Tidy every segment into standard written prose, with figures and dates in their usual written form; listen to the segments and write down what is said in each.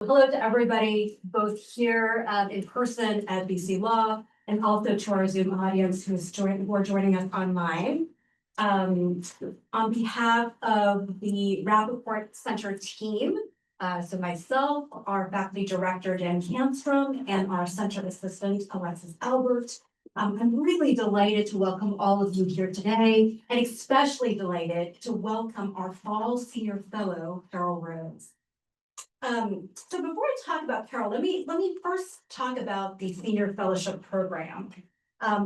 Hello to everybody, both here in person at BC Law and also to our Zoom audience who are joining us online. On behalf of the Rappaport Center team, so myself, our faculty director, Dan Canstrom, and our center assistant, Alexis Albert, I'm really delighted to welcome all of you here today, and especially delighted to welcome our fall senior fellow, Carol Rose. So before I talk about Carol, let me first talk about the Senior Fellowship Program.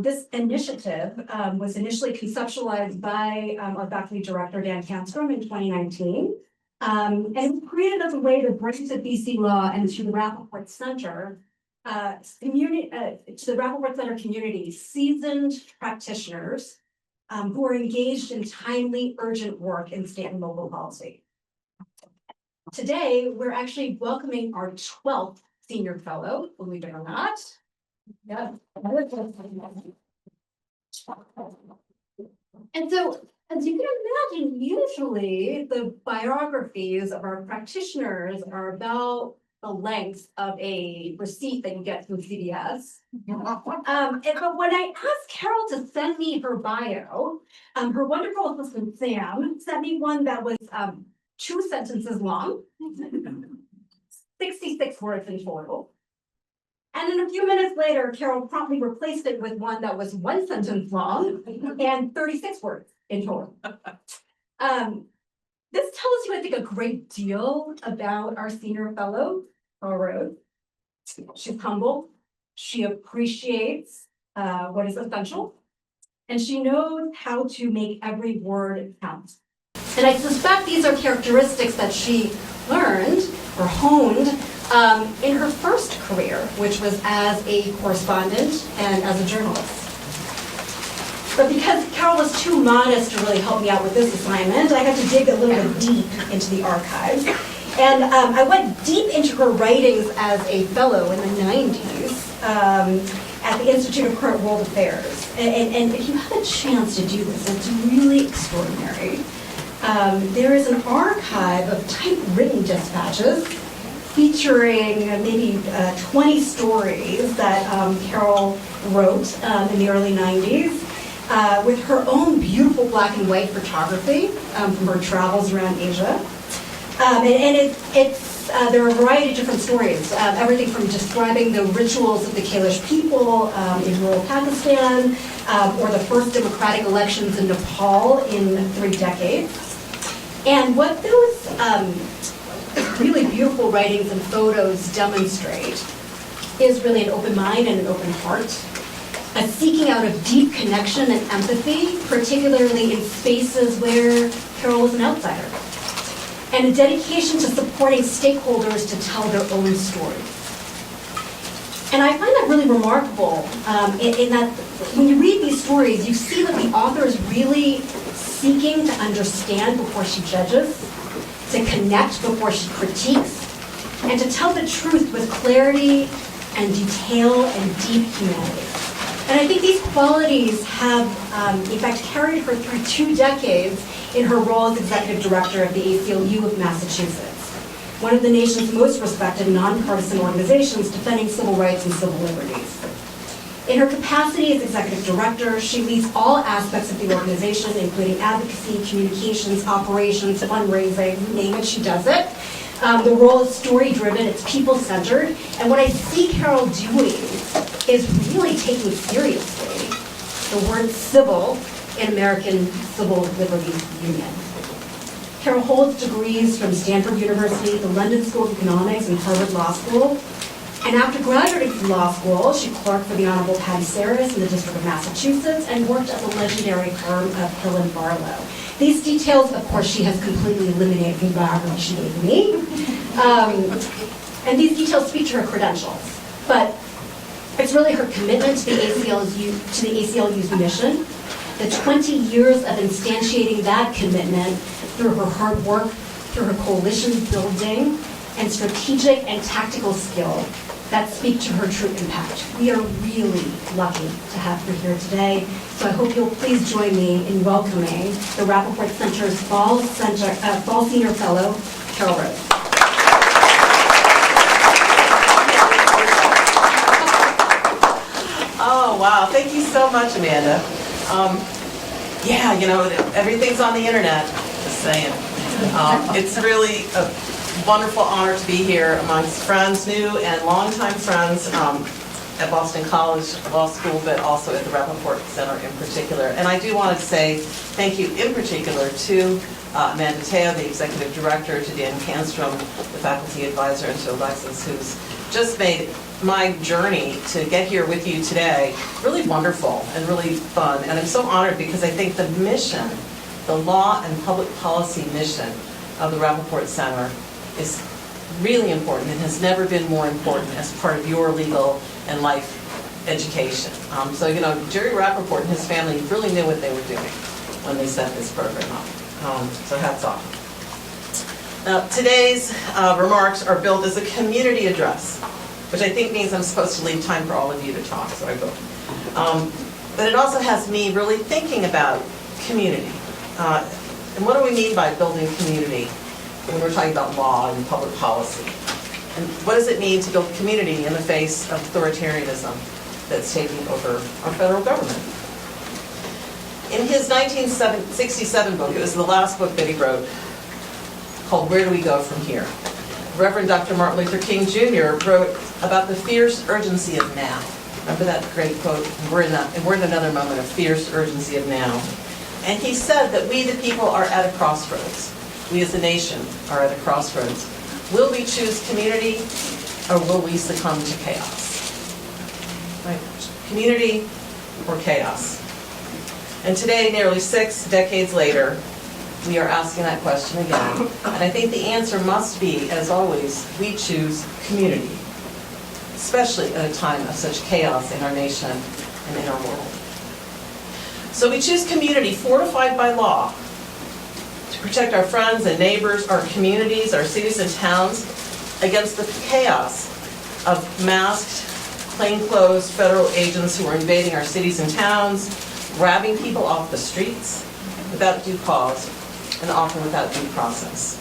This initiative was initially conceptualized by our faculty director, Dan Canstrom, in 2019. And it was created as a way to bring to BC Law and to the Rappaport Center, community, seasoned practitioners who are engaged in timely, urgent work in state and local policy. Today, we're actually welcoming our 12th senior fellow, believe it or not. Yeah. And so, as you can imagine, usually the biographies of our practitioners are about the length of a receipt that you get from CVS. But when I asked Carol to send me her bio, her wonderful assistant Sam sent me one that was 2 sentences long, 66 words in total. And then a few minutes later, Carol promptly replaced it with one that was 1 sentence long and 36 words in total. This tells you, I think, a great deal about our senior fellow, Carol Rose. She's humble, she appreciates what is essential, and she knows how to make every word count. And I suspect these are characteristics that she learned or honed in her first career, which was as a correspondent and as a journalist. But because Carol was too modest to really help me out with this assignment, I had to dig a little bit deep into the archives. And I went deep into her writings as a fellow in the 90s at the Institute of Current World Affairs. And if you have a chance to do this, it's really extraordinary. There is an archive of typewritten dispatches featuring maybe 20 stories that Carol wrote in the early 90s with her own beautiful black and white photography from her travels around Asia. There are a variety of different stories, everything from describing the rituals of the Kalish people in rural Pakistan, or the first democratic elections in Nepal in 3 decades. And what those really beautiful writings and photos demonstrate is really an open mind and an open heart, a seeking out of deep connection and empathy, particularly in spaces where Carol was an outsider, and a dedication to supporting stakeholders to tell their own stories. And I find that really remarkable in that when you read these stories, you see that the author is really seeking to understand before she judges, to connect before she critiques, and to tell the truth with clarity and detail and deep humanity. And I think these qualities have, in fact, carried her through 2 decades in her role as executive director of the ACLU of Massachusetts, one of the nation's most respected nonpartisan organizations defending civil rights and civil liberties. In her capacity as executive director, she leads all aspects of the organization, including advocacy, communications, operations, fundraising, you name it, she does it. The role is story-driven, it's people-centered, and what I see Carol doing is really taking seriously the word civil in American Civil Liberties Union. Carol holds degrees from Stanford University, the London School of Economics, and Harvard Law School. And after graduating from law school, she clerked for the Honorable Patty Saris in the District of Massachusetts and worked at the legendary firm of Hill and Barlow. These details, of course, she has completely eliminated from the biography she gave me. And these details speak to her credentials. But it's really her commitment to the ACLU's mission, the 20 years of instantiating that commitment through her hard work, through her coalition building, and strategic and tactical skill that speak to her true impact. We are really lucky to have her here today, so I hope you'll please join me in welcoming the Rappaport Center's Fall Senior Fellow, Carol Rose. Oh, wow. Thank you so much, Amanda. Yeah, you know, everything's on the internet, just saying. It's really a wonderful honor to be here amongst friends, new and longtime friends at Boston College Law School, but also at the Rappaport Center in particular. And I do want to say thank you in particular to Amanda Teo, the Executive Director, to Dan Canstrom, the Faculty Advisor, and to Alexis, who's just made my journey to get here with you today really wonderful and really fun. And I'm so honored because I think the mission, the law and public policy mission of the Rappaport Center is really important and has never been more important as part of your legal and life education. So, you know, Jerry Rappaport and his family really knew what they were doing when they set this program up. So hats off. Now, today's remarks are billed as a community address, which I think means I'm supposed to leave time for all of you to talk, so I will. But it also has me really thinking about community. And what do we mean by building community when we're talking about law and public policy? And what does it mean to build community in the face of authoritarianism that's taking over our federal government? In his 1967 book, it was the last book that he wrote, called Where Do We Go From Here? Reverend Dr. Martin Luther King Jr. wrote about the fierce urgency of now. Remember that great quote? We're in another moment of fierce urgency of now. And he said that we, the people, are at a crossroads. We as a nation are at a crossroads. Will we choose community or will we succumb to chaos? Right? Community or chaos? And today, nearly 6 decades later, we are asking that question again. And I think the answer must be, as always, we choose community, especially at a time of such chaos in our nation and in our world. So we choose community fortified by law to protect our friends and neighbors, our communities, our cities and towns against the chaos of masked, plainclothes federal agents who are invading our cities and towns, grabbing people off the streets without due cause, and often without due process.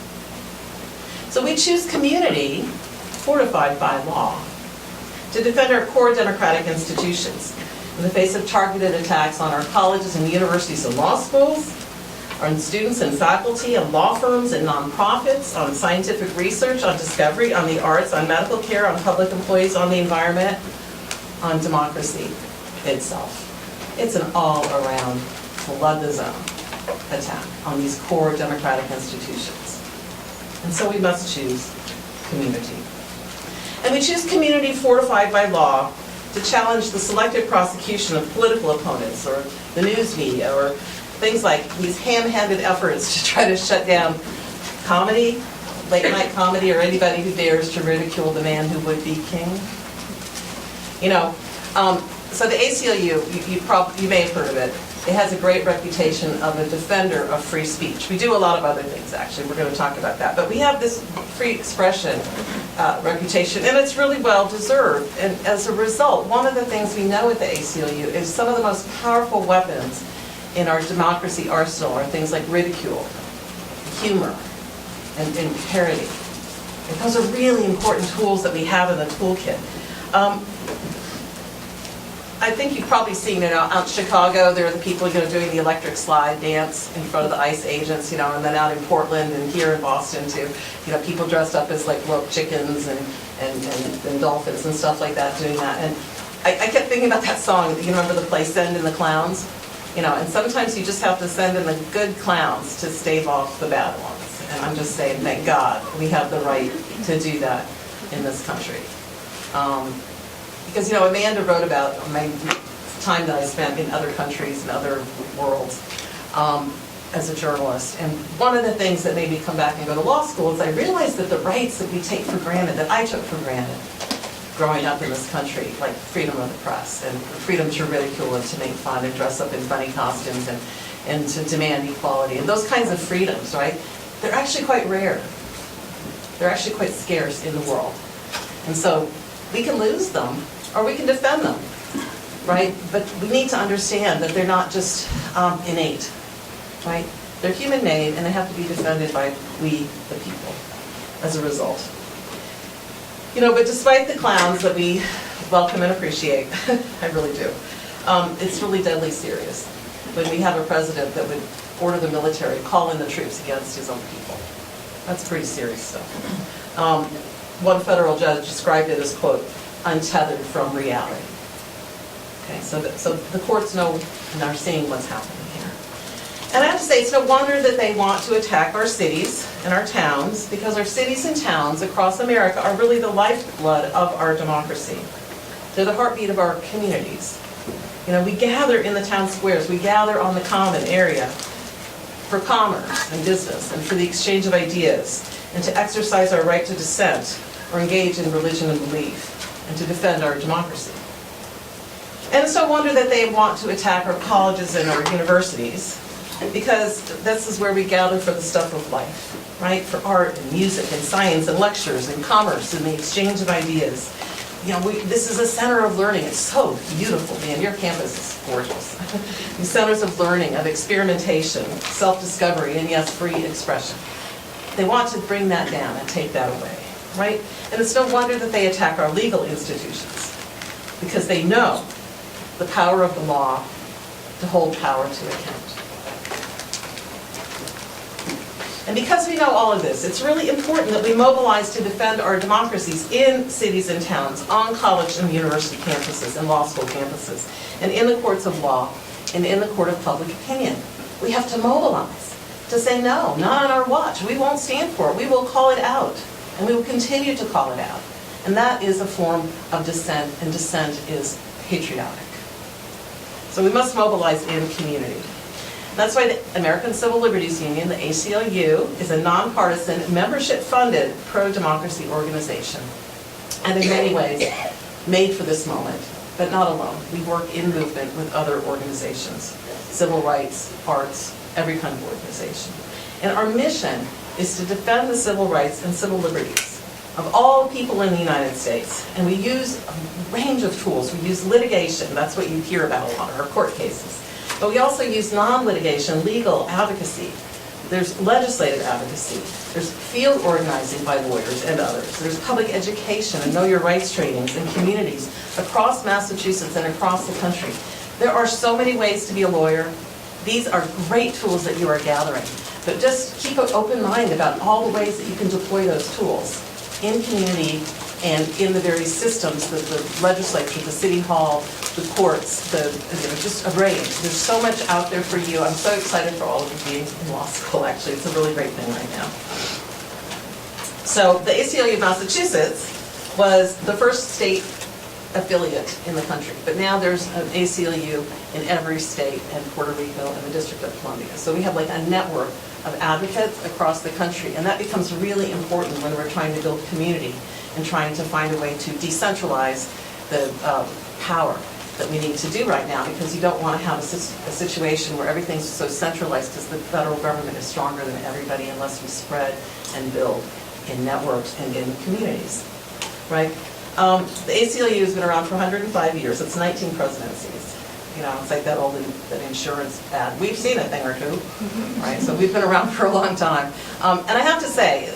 So we choose community fortified by law to defend our core democratic institutions in the face of targeted attacks on our colleges and universities and law schools, on students and faculty, on law firms and nonprofits, on scientific research, on discovery, on the arts, on medical care, on public employees, on the environment, on democracy itself. It's an all-around flood the zone attack on these core democratic institutions. And so we must choose community. And we choose community fortified by law to challenge the selective prosecution of political opponents or the news media or things like these ham-handed efforts to try to shut down comedy, late-night comedy, or anybody who dares to ridicule the man who would be king. You know, so the ACLU, you may have heard of it. It has a great reputation of a defender of free speech. We do a lot of other things, actually. We're going to talk about that. But we have this free expression reputation, and it's really well-deserved. And as a result, one of the things we know at the ACLU is some of the most powerful weapons in our democracy arsenal are things like ridicule, humor, and parody. And those are really important tools that we have in the toolkit. I think you've probably seen it out in Chicago. There are the people, you know, doing the electric slide dance in front of the ICE agents, you know, and then out in Portland and here in Boston too. You know, people dressed up as like rope chickens and dolphins and stuff like that doing that. And I kept thinking about that song. You remember the play Send in the Clowns? You know, and sometimes you just have to send in the good clowns to stave off the bad ones. And I'm just saying, thank God we have the right to do that in this country. Because, you know, Amanda wrote about my time that I spent in other countries and other worlds as a journalist. And one of the things that made me come back and go to law school is I realized that the rights that we take for granted, that I took for granted growing up in this country, like freedom of the press and freedom to ridicule and to make fun and dress up in funny costumes and to demand equality, and those kinds of freedoms, right? They're actually quite rare. They're actually quite scarce in the world. And so we can lose them or we can defend them, right? But we need to understand that they're not just innate, right? They're human-made and they have to be defended by we, the people, as a result. You know, but despite the clowns that we welcome and appreciate, I really do, It's really deadly serious when we have a president that would order the military to call in the troops against his own people. That's pretty serious stuff. One federal judge described it as, quote, untethered from reality. Okay, so the courts know and are seeing what's happening here. And I have to say, it's no wonder that they want to attack our cities and our towns, because our cities and towns across America are really the lifeblood of our democracy. They're the heartbeat of our communities. You know, we gather in the town squares, we gather on the common area for commerce and business and for the exchange of ideas and to exercise our right to dissent or engage in religion and belief and to defend our democracy. And it's no wonder that they want to attack our colleges and our universities, because this is where we gather for the stuff of life, right? For art and music and science and lectures and commerce and the exchange of ideas. You know, this is a center of learning. It's so beautiful, man. Your campus is gorgeous. These centers of learning, of experimentation, self-discovery, and yes, free expression. They want to bring that down and take that away, right? And it's no wonder that they attack our legal institutions, because they know the power of the law to hold power to account. And because we know all of this, it's really important that we mobilize to defend our democracies in cities and towns, on college and university campuses, and law school campuses, and in the courts of law, and in the court of public opinion. We have to mobilize to say, no, not on our watch. We won't stand for it. We will call it out, and we will continue to call it out. And that is a form of dissent, and dissent is patriotic. So we must mobilize in community. That's why the American Civil Liberties Union, the ACLU, is a nonpartisan, membership-funded, pro-democracy organization. And in many ways, made for this moment, but not alone. We work in movement with other organizations, civil rights, arts, every kind of organization. And our mission is to defend the civil rights and civil liberties of all people in the United States. And we use a range of tools. We use litigation, that's what you hear about a lot, our court cases. But we also use non-litigation, legal advocacy. There's legislative advocacy. There's field organizing by lawyers and others. There's public education and know your rights trainings in communities across Massachusetts and across the country. There are so many ways to be a lawyer. These are great tools that you are gathering. But just keep an open mind about all the ways that you can deploy those tools in community and in the various systems, the legislature, the city hall, the courts, just a range. There's so much out there for you. I'm so excited for all of you being in law school, actually. It's a really great thing right now. So the ACLU of Massachusetts was the first state affiliate in the country, but now there's an ACLU in every state and Puerto Rico and the District of Columbia. So we have like a network of advocates across the country, and that becomes really important when we're trying to build community and trying to find a way to decentralize the power that we need to do right now, because you don't want to have a situation where everything's so centralized, because the federal government is stronger than everybody unless we spread and build in networks and in communities, right? The ACLU has been around for 105 years. It's 19 presidencies. You know, it's like that old insurance ad. We've seen a thing or two, right? So we've been around for a long time. And I have to say,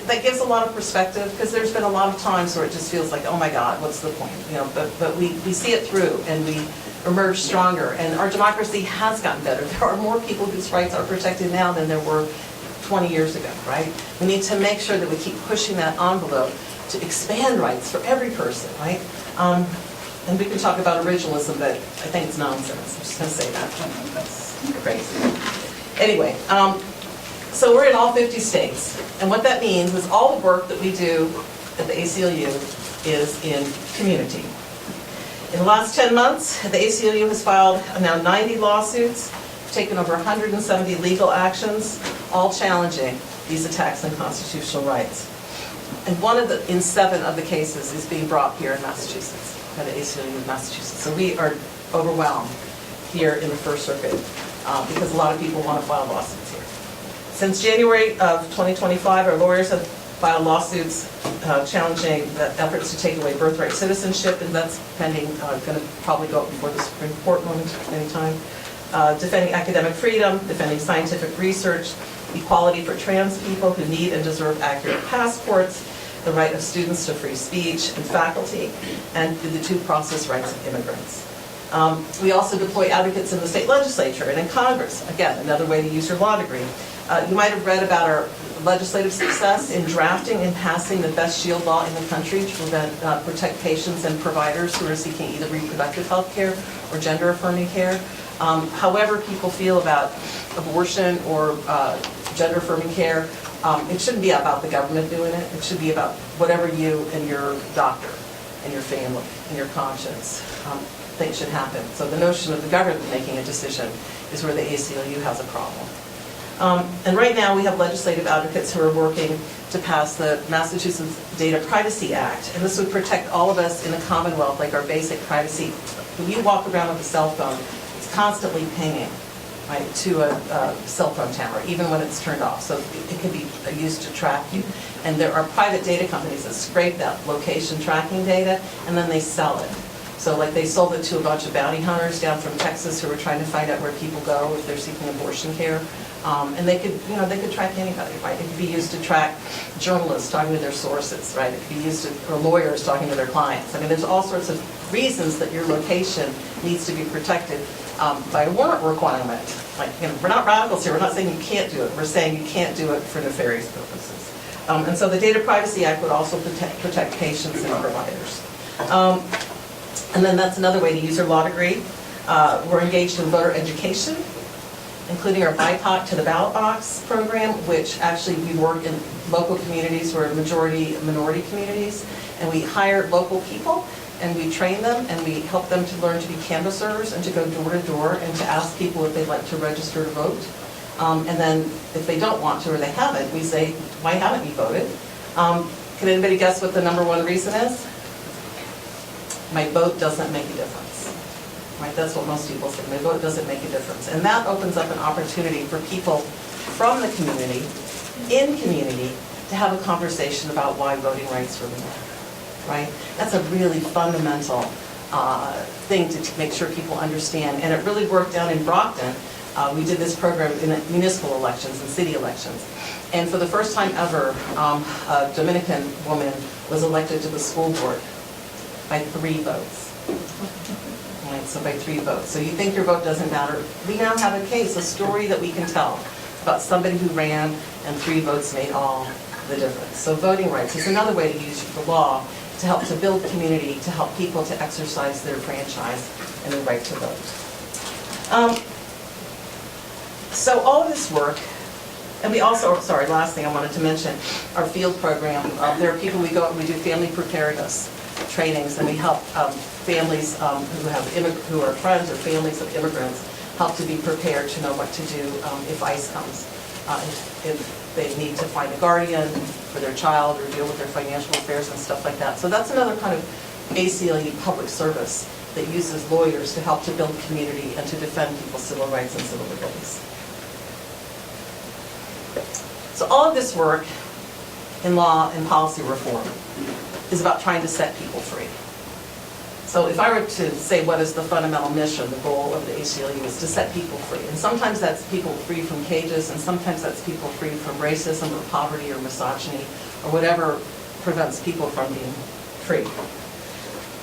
that gives a lot of perspective, because there's been a lot of times where it just feels like, oh my God, what's the point? You know, but we see it through, and we emerge stronger. And our democracy has gotten better. There are more people whose rights are protected now than there were 20 years ago, right? We need to make sure that we keep pushing that envelope to expand rights for every person, right? And we can talk about originalism, but I think it's nonsense. I'm just going to say that. That's crazy. Anyway, so we're in all 50 states. And what that means is all the work that we do at the ACLU is in community. In the last 10 months, the ACLU has filed now 90 lawsuits, taken over 170 legal actions, all challenging these attacks on constitutional rights. And in 7 of the cases is being brought here in Massachusetts, by the ACLU of Massachusetts. So we are overwhelmed here in the First Circuit because a lot of people want to file lawsuits here. Since January of 2025, our lawyers have filed lawsuits challenging the efforts to take away birthright citizenship, and that's pending, going to probably go up before the Supreme Court moment anytime. Defending academic freedom, defending scientific research, equality for trans people who need and deserve accurate passports, the right of students to free speech and faculty, and the due process rights of immigrants. We also deploy advocates in the state legislature and in Congress. Again, another way to use your law degree. You might have read about our legislative success in drafting and passing the best shield law in the country to protect patients and providers who are seeking either reproductive health care or gender-affirming care. However people feel about abortion or gender-affirming care, it shouldn't be about the government doing it. It should be about whatever you and your doctor and your family and your conscience think should happen. So the notion of the government making a decision is where the ACLU has a problem. And right now we have legislative advocates who are working to pass the Massachusetts Data Privacy Act, and this would protect all of us in the Commonwealth, like our basic privacy. When you walk around with a cell phone, it's constantly pinging, right, to a cell phone tower, even when it's turned off. So it can be used to track you. And there are private data companies that scrape that location tracking data, and then they sell it. So like they sold it to a bunch of bounty hunters down from Texas who were trying to find out where people go if they're seeking abortion care. And they could, they could track anybody, right? It could be used to track journalists talking to their sources, right? It could be used for lawyers talking to their clients. I mean, there's all sorts of reasons that your location needs to be protected by a warrant requirement. Like, we're not radicals here. We're not saying you can't do it. We're saying you can't do it for nefarious purposes. And so the Data Privacy Act would also protect patients and providers. And then that's another way to use your law degree. We're engaged in voter education, including our BIPOC to the ballot box program, which actually we work in local communities or majority minority communities, and we hire local people and we train them and we help them to learn to be canvassers and to go door to door and to ask people if they'd like to register to vote. And then if they don't want to or they haven't, we say, why haven't you voted? Can anybody guess what the #1 reason is? My vote doesn't make a difference. Right, that's what most people say. My vote doesn't make a difference. And that opens up an opportunity for people from the community, in community, to have a conversation about why voting rights really matter. Right? That's a really fundamental thing to make sure people understand. And it really worked down in Brockton. We did this program in municipal elections and city elections. And for the first time ever, a Dominican woman was elected to the school board by 3 votes. Right, so by 3 votes. So you think your vote doesn't matter. We now have a case, a story that we can tell about somebody who ran and 3 votes made all the difference. So voting rights is another way to use the law to help to build community, to help people to exercise their franchise and their right to vote. So all of this work, and we also, sorry, last thing I wanted to mention, our field program. There are people we go and we do family preparedness trainings, and we help families who are friends or families of immigrants help to be prepared to know what to do if ICE comes, if they need to find a guardian for their child or deal with their financial affairs and stuff like that. So that's another kind of ACLU public service that uses lawyers to help to build community and to defend people's civil rights and civil liberties. So all of this work in law and policy reform is about trying to set people free. So if I were to say what is the fundamental mission, the goal of the ACLU is to set people free. And sometimes that's people free from cages, and sometimes that's people free from racism or poverty or misogyny or whatever prevents people from being free.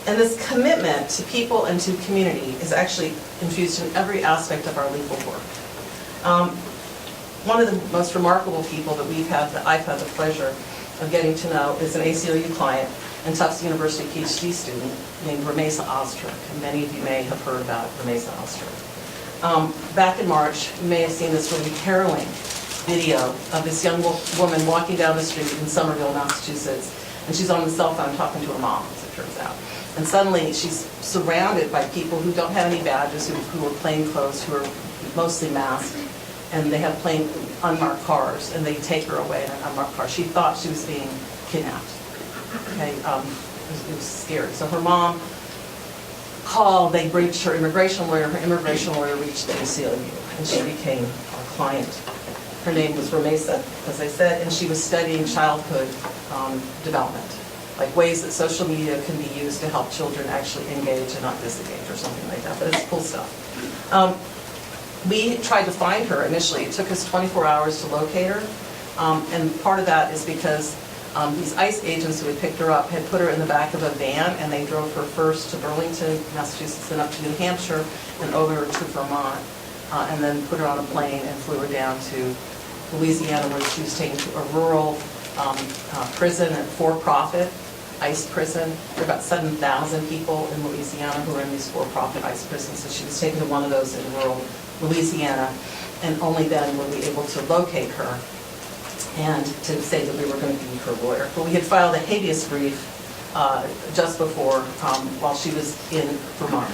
And this commitment to people and to community is actually infused in every aspect of our legal work. One of the most remarkable people that I've had the pleasure of getting to know is an ACLU client and Tufts University PhD student named Ramesa Ostruck. And many of you may have heard about Ramesa Ostruck. Back in March, you may have seen this really harrowing video of this young woman walking down the street in Somerville, Massachusetts, and she's on the cell phone talking to her mom, as it turns out. And suddenly she's surrounded by people who don't have any badges, who are plainclothes, who are mostly masked, and they have plain unmarked cars, and they take her away in an unmarked car. She thought she was being kidnapped. Okay, it was scary. So her mom called, they reached her immigration lawyer reached the ACLU, and she became our client. Her name was Ramesa, as I said, and she was studying childhood development, like ways that social media can be used to help children actually engage and not disengage or something like that, but it's cool stuff. We tried to find her initially. It took us 24 hours to locate her, and part of that is because These ICE agents who had picked her up had put her in the back of a van, and they drove her first to Burlington, Massachusetts, and up to New Hampshire, and over to Vermont, and then put her on a plane and flew her down to Louisiana, where she was taken to a rural prison, a for-profit ICE prison. There are about 7,000 people in Louisiana who are in these for-profit ICE prisons, so she was taken to one of those in rural Louisiana, and only then were we able to locate her and to say that we were going to be her lawyer. But we had filed a habeas brief just before, while she was in Vermont.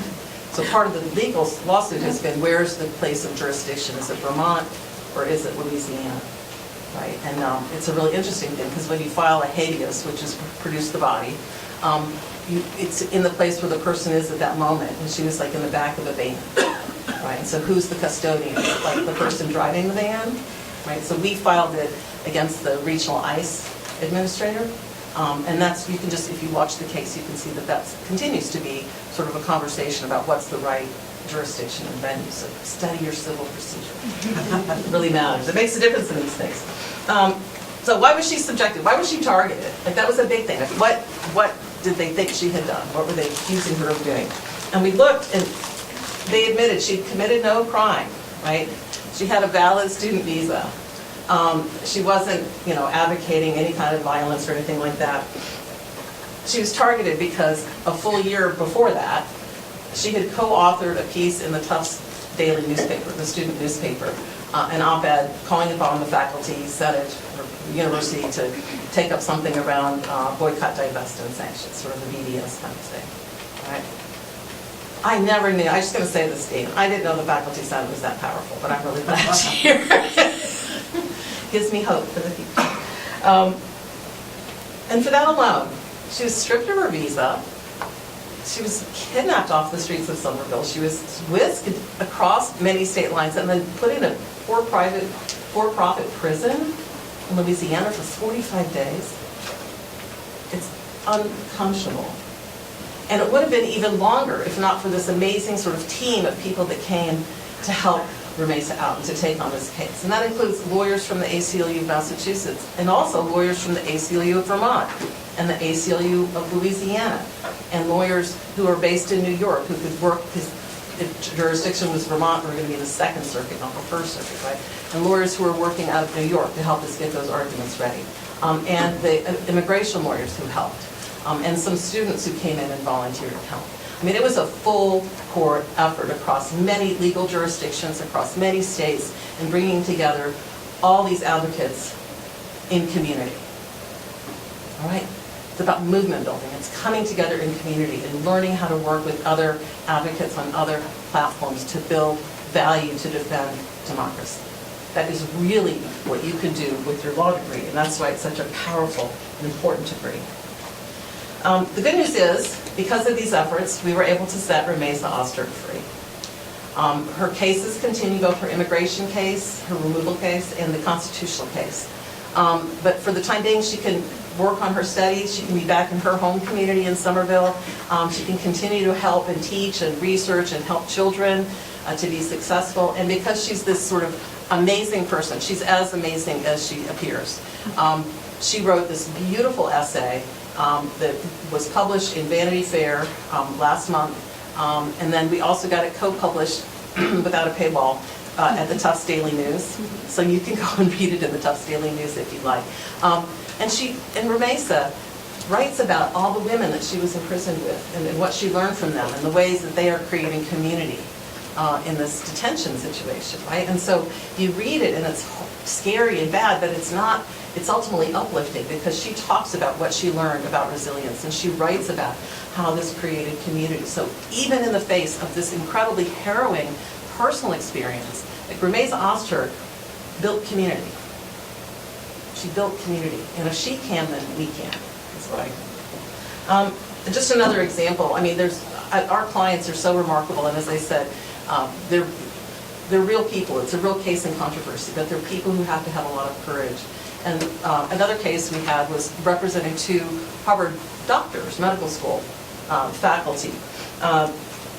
So part of the legal lawsuit has been, where's the place of jurisdiction? Is it Vermont or is it Louisiana? Right, and it's a really interesting thing, because when you file a habeas, which is produce the body, it's in the place where the person is at that moment, and she was like in the back of a van, right? So who's the custodian? Is it like the person driving the van, right? So we filed it against the regional ICE administrator, and that's, you can just, if you watch the case, you can see that that continues to be sort of a conversation about what's the right jurisdiction and venue. So study your civil procedure. It really matters. It makes a difference in these things. So why was she subjected? Why was she targeted? Like, that was a big thing. Like, what did they think she had done? What were they accusing her of doing? And we looked, and they admitted she'd committed no crime, right? She had a valid student visa. She wasn't, advocating any kind of violence or anything like that. She was targeted because a full year before that, she had co-authored a piece in the Tufts daily newspaper, the student newspaper, an op-ed calling upon the faculty, senate, or university to take up something around boycott, divest, and sanctions, sort of the BDS kind of thing. All right. I never knew, I'm just going to say this, Dean, I didn't know the faculty senate was that powerful, but I'm really glad to hear it. Gives me hope for the future. And for that alone, she was stripped of her visa. She was kidnapped off the streets of Somerville. She was whisked across many state lines and then put in a for-profit prison in Louisiana for 45 days. It's unconscionable. And it would have been even longer if not for this amazing sort of team of people that came to help Ramesa out and to take on this case. And that includes lawyers from the ACLU of Massachusetts, and also lawyers from the ACLU of Vermont and the ACLU of Louisiana, and lawyers who are based in New York who could work, because if jurisdiction was Vermont, we're going to be in the Second Circuit, not the First Circuit, right? And lawyers who are working out of New York to help us get those arguments ready. And the immigration lawyers who helped, and some students who came in and volunteered to help. I mean, it was a full court effort across many legal jurisdictions, across many states, in bringing together all these advocates in community. All right? It's about movement building. It's coming together in community and learning how to work with other advocates on other platforms to build value to defend democracy. That is really what you can do with your law degree, and that's why it's such a powerful and important degree. The good news is, because of these efforts, we were able to set Ramesa Osterg free. Her cases continue, both her immigration case, her removal case, and the constitutional case. But for the time being, she can work on her studies. She can be back in her home community in Somerville. She can continue to help and teach and research and help children to be successful. And because she's this sort of amazing person, she's as amazing as she appears. She wrote this beautiful essay that was published in Vanity Fair last month, and then we also got it co-published without a paywall at the Tufts Daily News, so you can go and read it in the Tufts Daily News if you'd like. And Ramesa writes about all the women that she was imprisoned with and what she learned from them and the ways that they are creating community in this detention situation, right? And so you read it and it's scary and bad, but it's not. It's ultimately uplifting because she talks about what she learned about resilience, and she writes about how this created community. So even in the face of this incredibly harrowing personal experience, like Ramesa Osterg built community. She built community, and if she can, then we can. That's what I think. Just another example. I mean, our clients are so remarkable, and as I said, they're real people. It's a real case in controversy, but they're people who have to have a lot of courage. And another case we had was representing two Harvard doctors, medical school faculty,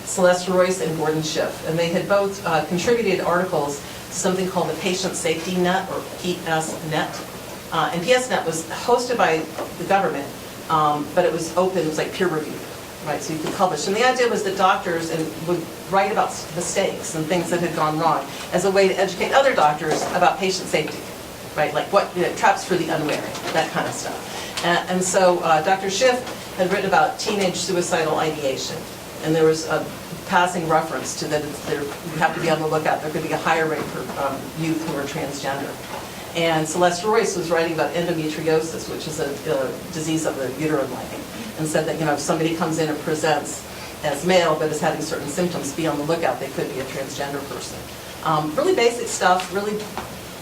Celeste Royce and Gordon Schiff. And they had both contributed articles to something called the Patient Safety Net, or PSNet. And PSNet was hosted by the government, but it was open, it was like peer reviewed, right? So you could publish. And the idea was that doctors would write about mistakes and things that had gone wrong as a way to educate other doctors about patient safety, right? Like what, traps for the unwary, that kind of stuff. And so Dr. Schiff had written about teenage suicidal ideation. And there was a passing reference to that you have to be on the lookout. There could be a higher rate for youth who are transgender. And Celeste Royce was writing about endometriosis, which is a disease of the uterine lining, and said that if somebody comes in and presents as male but is having certain symptoms, be on the lookout. They could be a transgender person. Really basic stuff, really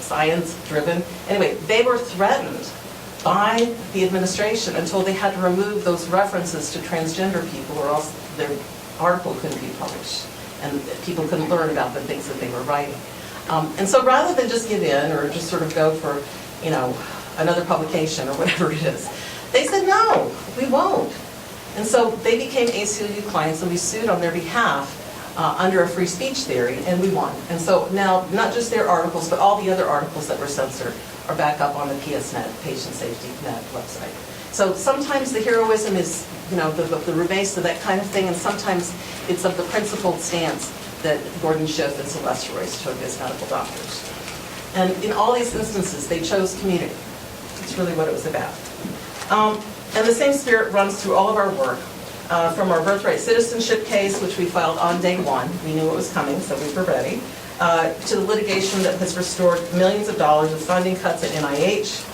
science-driven. Anyway, they were threatened by the administration until they had to remove those references to transgender people, or else their article couldn't be published, and people couldn't learn about the things that they were writing. And so rather than just give in or just sort of go for, another publication or whatever it is, they said, no, we won't. And so they became ACLU clients, and we sued on their behalf under a free speech theory, and we won. And so now, not just their articles, but all the other articles that were censored are back up on the PSNet, Patient Safety Net website. So sometimes the heroism is, the rebase of that kind of thing, and sometimes it's of the principled stance that Gordon Schiff and Celeste Royce took as medical doctors. And in all these instances, they chose community. That's really what it was about. And the same spirit runs through all of our work, from our birthright citizenship case, which we filed on day one. We knew it was coming, so we were ready, to the litigation that has restored millions of dollars of funding cuts at NIH.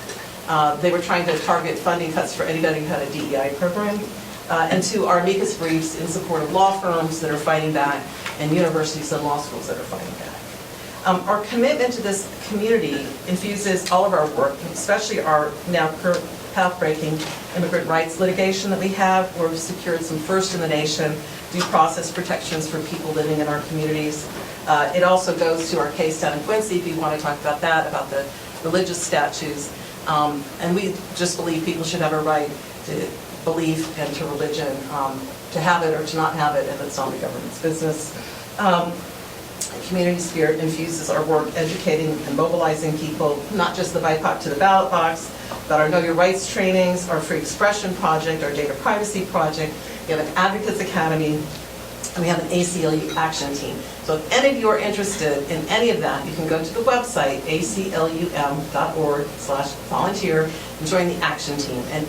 They were trying to target funding cuts for anybody who had a DEI program, and to our amicus briefs in support of law firms that are fighting back and universities and law schools that are fighting back. Our commitment to this community infuses all of our work, especially our now current path-breaking immigrant rights litigation that we have, where we've secured some first-in-the-nation due process protections for people living in our communities. It also goes to our case down in Quincy, if you want to talk about that, about the religious statues. And we just believe people should have a right to belief and to religion, to have it or to not have it, and it's not the government's business. Community spirit infuses our work educating and mobilizing people, not just the BIPOC to the ballot box, but our Know Your Rights trainings, our Free Expression Project, our Data Privacy Project. We have an Advocates Academy, and we have an ACLU action team. So if any of you are interested in any of that, you can go to the website, aclum.org/volunteer, and join the action team. And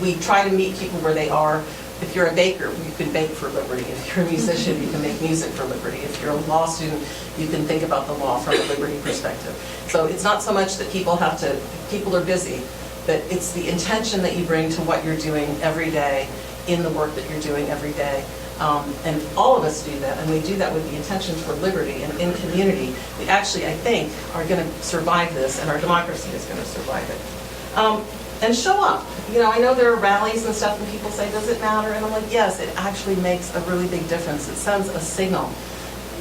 we try to meet people where they are. If you're a baker, you can bake for liberty. If you're a musician, you can make music for liberty. If you're a law student, you can think about the law from a liberty perspective. So it's not so much that people are busy, but it's the intention that you bring to what you're doing every day, in the work that you're doing every day. And all of us do that, and we do that with the intention for liberty and in community. We actually, I think, are going to survive this, and our democracy is going to survive it. And show up. I know there are rallies and stuff, and people say, does it matter? And I'm like, yes, it actually makes a really big difference. It sends a signal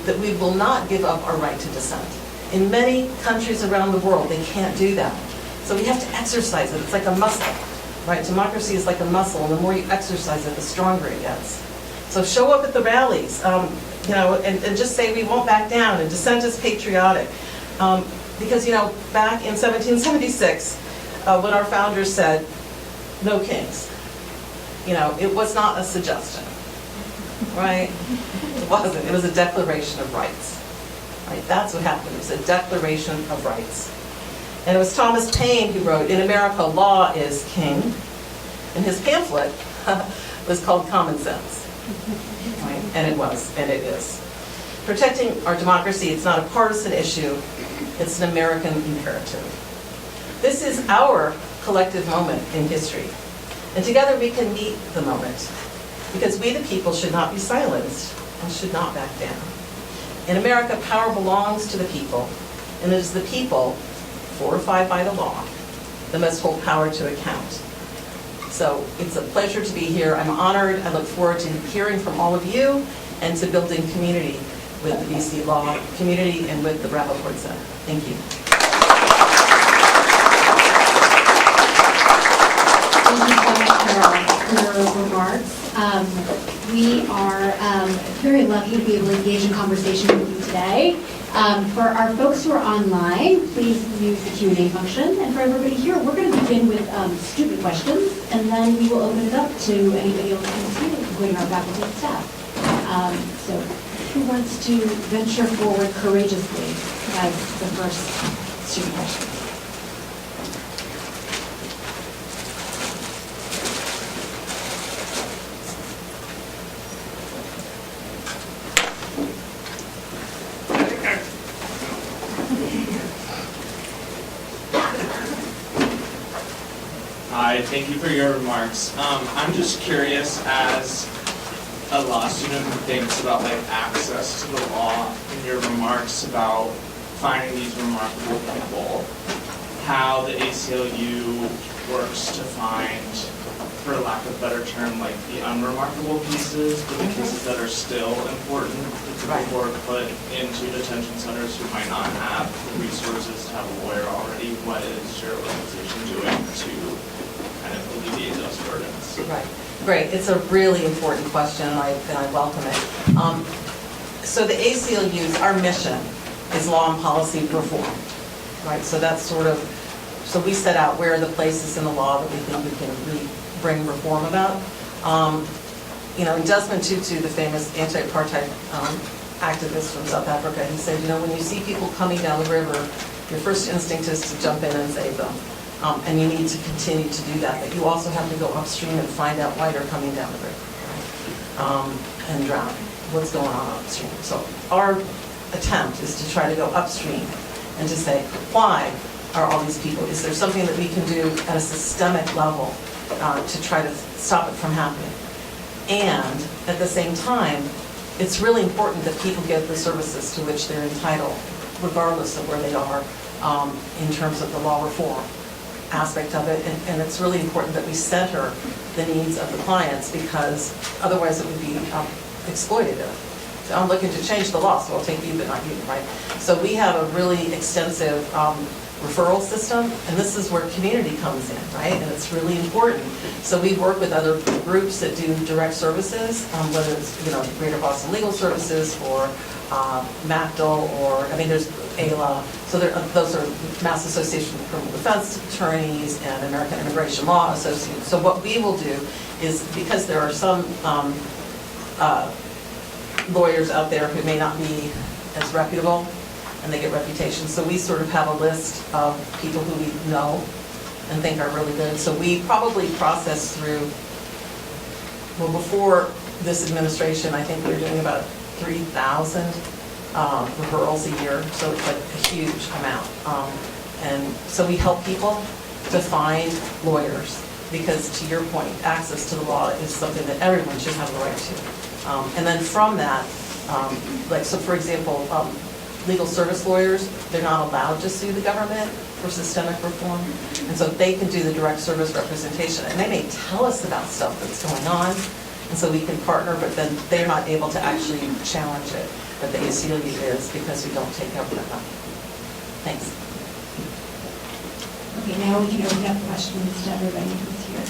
that we will not give up our right to dissent. In many countries around the world, they can't do that. So we have to exercise it. It's like a muscle, right? Democracy is like a muscle, and the more you exercise it, the stronger it gets. So show up at the rallies, and just say we won't back down, and dissent is patriotic. Because, back in 1776, when our founders said, no kings, it was not a suggestion, right? It wasn't. It was a declaration of rights, right? That's what happened. It was a declaration of rights. And it was Thomas Paine who wrote, "In America, law is king." And his pamphlet was called Common Sense, right? And it was, and it is. Protecting our democracy, it's not a partisan issue. It's an American imperative. This is our collective moment in history. And together we can meet the moment. Because we, the people, should not be silenced and should not back down. In America, power belongs to the people. And it is the people, fortified by the law, that must hold power to account. So it's a pleasure to be here. I'm honored. I look forward to hearing from all of you and to building community with the BC Law community and with the Rappaport Center. Thank you. Thank you so much for your remarks. We are very lucky to be able to engage in conversation with you today. For our folks who are online, please use the Q&A function. And for everybody here, we're going to begin with student questions, and then we will open it up to anybody else in the student, including our faculty and staff. So who wants to venture forward courageously as the first student question? Hi, thank you for your remarks. I'm just curious, as a law student who thinks about like access to the law, in your remarks about finding these remarkable people, how the ACLU works to find, for lack of a better term, like the unremarkable pieces, but the pieces that are still important, the people who are put into detention centers who might not have the resources to have a lawyer already. What is your organization doing to kind of alleviate those burdens? Right. Great. It's a really important question, and I welcome it. So the ACLU's, our mission is law and policy reform, right? So that's sort of, so we set out where are the places in the law that we think we can bring reform about. You know, Desmond Tutu, the famous anti-apartheid activist from South Africa, he said, you know, when you see people coming down the river, your first instinct is to jump in and save them. And you need to continue to do that. But you also have to go upstream and find out why they're coming down the river, right? And drown. What's going on upstream? So our attempt is to try to go upstream and to say, why are all these people? Is there something that we can do at a systemic level to try to stop it from happening? And at the same time, it's really important that people get the services to which they're entitled, regardless of where they are in terms of the law reform aspect of it. And it's really important that we center the needs of the clients, because otherwise it would be exploitative. So I'm looking to change the law, so I'll take you but not you, right? So we have a really extensive referral system, and this is where community comes in, right? And it's really important. So we work with other groups that do direct services, whether it's, you know, Greater Boston Legal Services or MACDL, or, I mean, there's ALA. So those are Mass Association of Criminal Defense Attorneys and American Immigration Law Association. So what we will do is, because there are some lawyers out there who may not be as reputable, and they get reputations. So we sort of have a list of people who we know and think are really good. So we probably process through, well, before this administration, I think we were doing about 3,000 referrals a year. So it's like a huge amount. And so we help people to find lawyers, because to your point, access to the law is something that everyone should have the right to. And then from that, like, so for example, legal service lawyers, they're not allowed to sue the government for systemic reform. And so they can do the direct service representation. And they may tell us about stuff that's going on, and so we can partner, but then they're not able to actually challenge it. But the ACLU is, because we don't take government money. Thanks. Okay, now we can open up questions to everybody who's here.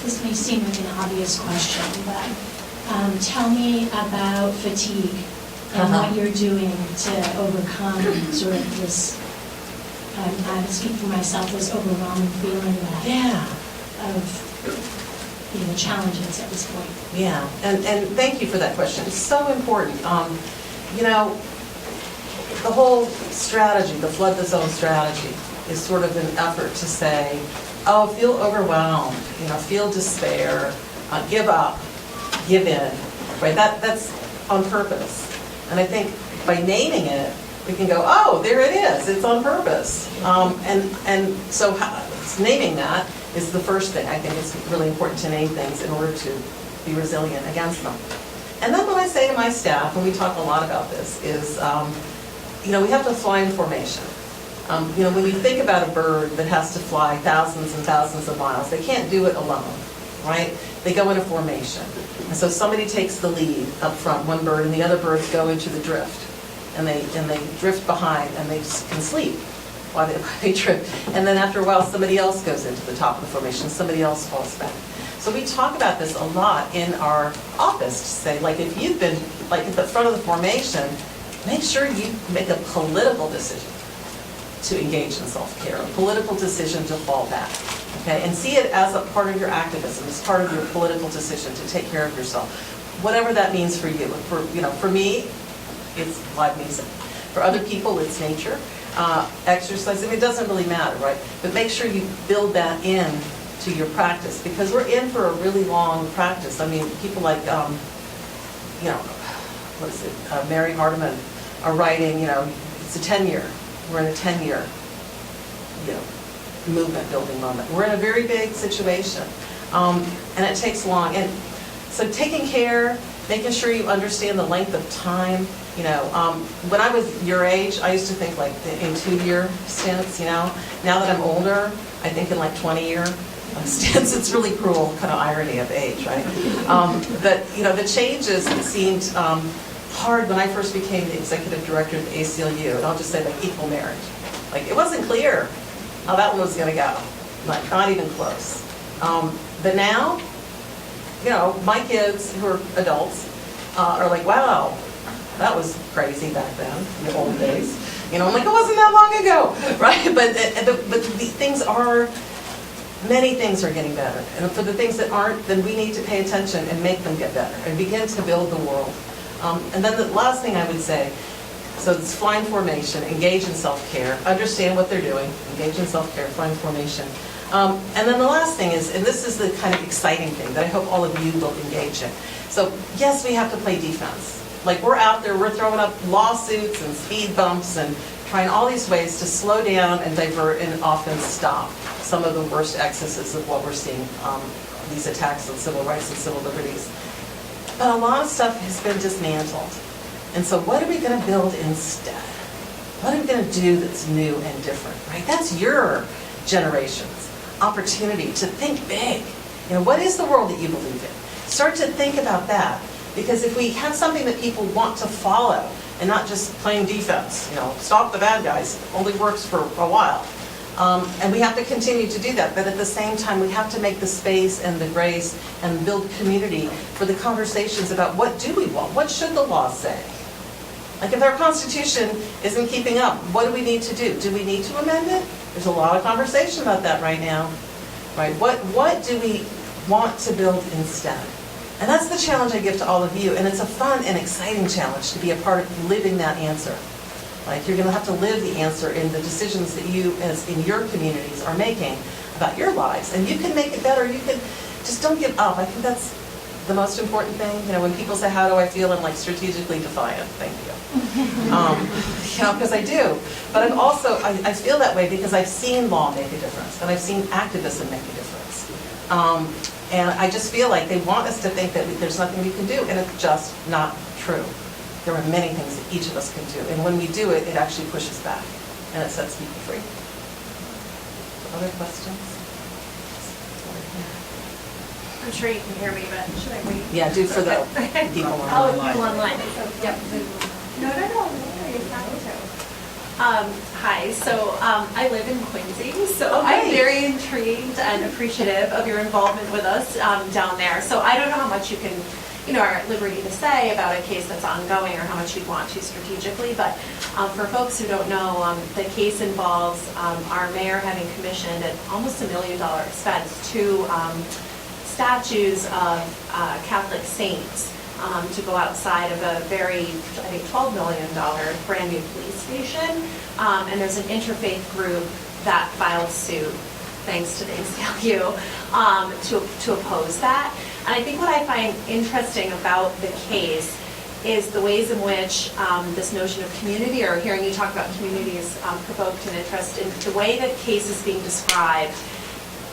This may seem like an obvious question, but tell me about fatigue and what you're doing to overcome sort of this, I speak for myself, this overwhelming feeling of challenges at this point. Yeah, and thank you for that question. It's so important. You know, the whole strategy, the flood the zone strategy, is sort of an effort to say, oh, feel overwhelmed, you know, feel despair, give up, give in, right? That's on purpose. And I think by naming it, we can go, oh, there it is, it's on purpose. And so naming that is the first thing. I think it's really important to name things in order to be resilient against them. And then what I say to my staff, and we talk a lot about this, is, you know, we have to fly in formation. You know, when you think about a bird that has to fly thousands and thousands of miles, they can't do it alone, right? They go in a formation. And so somebody takes the lead up front, one bird, and the other birds go into the drift. and they drift behind, and they just can sleep while they drift. And then after a while, somebody else goes into the top of the formation, somebody else falls back. So we talk about this a lot in our office, to say, like, if you've been, like, at the front of the formation, make sure you make a political decision to engage in self-care, a political decision to fall back, okay? And see it as a part of your activism, as part of your political decision to take care of yourself, whatever that means for you. For me, it's live music. For other people, it's nature, exercise. I mean, it doesn't really matter, right? But make sure you build that in to your practice, because we're in for a really long practice. I mean, people like, what is it, Mary Hardiman are writing, it's a 10-year. We're in a 10-year, movement building moment. We're in a very big situation, and it takes long. And so taking care, making sure you understand the length of time. When I was your age, I used to think like in 2-year stints. Now that I'm older, I think in like 20-year stints. It's really cruel kind of irony of age, right? But the changes seemed hard when I first became the executive director of the ACLU, and I'll just say like equal marriage. Like it wasn't clear how that one was going to go, like not even close. But now, my kids who are adults are like, wow, that was crazy back then, in the old days. I'm like, it wasn't that long ago, right? But many things are getting better. And for the things that aren't, then we need to pay attention and make them get better and begin to build the world. And then the last thing I would say, so it's flying formation, engage in self-care, understand what they're doing, engage in self-care, flying formation. And then the last thing is, and this is the kind of exciting thing that I hope all of you will engage in. So yes, we have to play defense. Like we're out there, we're throwing up lawsuits and speed bumps and trying all these ways to slow down and divert and often stop some of the worst excesses of what we're seeing, these attacks on civil rights and civil liberties. But a lot of stuff has been dismantled. And so what are we going to build instead? What are we going to do that's new and different, right? That's your generation's opportunity to think big. What is the world that you believe in? Start to think about that. Because if we have something that people want to follow and not just playing defense, stop the bad guys, only works for a while. And we have to continue to do that. But at the same time, we have to make the space and the grace and build community for the conversations about what do we want? What should the law say? Like if our Constitution isn't keeping up, what do we need to do? Do we need to amend it? There's a lot of conversation about that right now. Right? What do we want to build instead? And that's the challenge I give to all of you. And it's a fun and exciting challenge to be a part of living that answer. Like you're going to have to live the answer in the decisions that you, as in your communities, are making about your lives. And you can make it better. You can just don't give up. I think that's the most important thing. When people say, "How do I feel?" I'm like strategically defiant. Thank you. Because I do. But I'm also I feel that way because I've seen law make a difference, and I've seen activism make a difference. And I just feel like they want us to think that there's nothing we can do, and it's just not true. There are many things that each of us can do, and when we do it, it actually pushes back, and it sets people free. Other questions? I'm sure you can hear me, but should I wait? Yeah, do for the people Oh, online. people online. So, yep. No, worries, happy to. Hi, so I live in Quincy, so I'm very intrigued and appreciative of your involvement with us down there. So I don't know how much you can, are at liberty to say about a case that's ongoing or how much you'd want to strategically, but for folks who don't know, the case involves our mayor having commissioned at almost $1 million expense two statues of Catholic saints to go outside of a very, I think, $12 million brand new police station. And there's an interfaith group that filed suit, thanks to the ACLU, to oppose that. And I think what I find interesting about the case is the ways in which this notion of community, or hearing you talk about community, is provoked an interest in the way that case is being described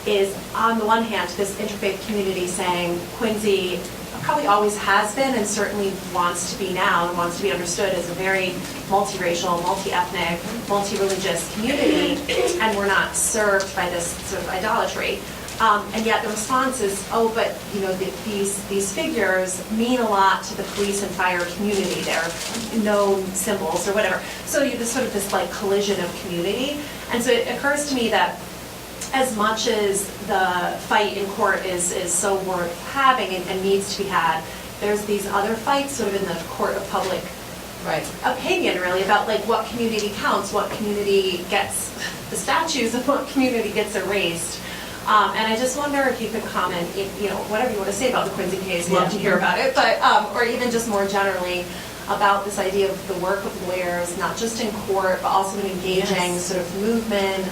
is, on the one hand, this interfaith community saying Quincy probably always has been and certainly wants to be now and wants to be understood as a very multiracial, multi-ethnic, multi-religious community, and we're not served by this sort of idolatry. And yet the response is, oh, but these figures mean a lot to the police and fire community. They're known symbols or whatever. So you have this like collision of community. And so it occurs to me that as much as the fight in court is so worth having and needs to be had, there's these other fights sort of in the court of public opinion, really, about like what community counts, what community gets the statues, and what community gets erased. And I just wonder if you could comment, whatever you want to say about the Quincy case, love to hear about it, but or even just more generally about this idea of the work of lawyers, not just in court, but also in engaging sort of movement,